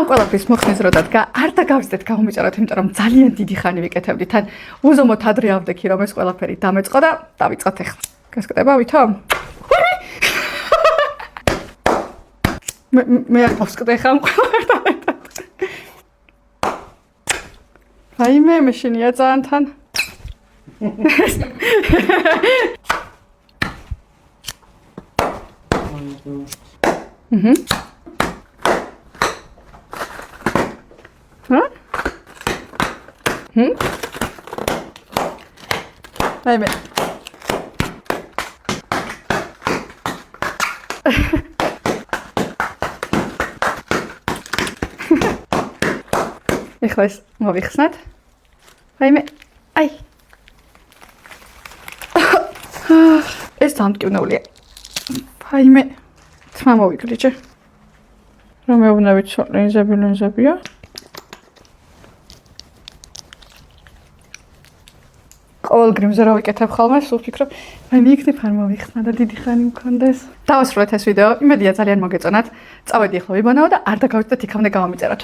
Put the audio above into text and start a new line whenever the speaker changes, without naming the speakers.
ამ ყველაფრის მოხსნის რო დადგა, არ დაგავიწყდეთ გამომიწეროთ, იმიტომ რომ ძალიან დიდი ხანი ვიკეთებდი თან. უზომოდ ადრე ავდექი რომ ეს ყველაფერი დამეწყო და დავიწყოთ ახლა. გასკდება ვითომ? მე არ გავსკდე ხა ამ ყველაფერთან. რაიმე მეშინია ძალიან თან. რაიმე ეხლა ეს მოვიხსნათ. რაიმე აი ეს დამტკივნეულია. რაიმე თმა მოვიგლიჯე. რომ მეუბნებით ლინზებია. ყოველ გრიმზე რა ვიკეთებ ხოლმე, სულ ვფიქრობ, რაიმე იქნებ არ მოვიხსნა და დიდი ხანი მქონდეს. დავასრულეთ ეს ვიდეო. იმედია ძალიან მოგეწონათ. წავედი ახლა ვიბანაო და არ დაგავიწყდეთ იქამდე გამომიწეროთ.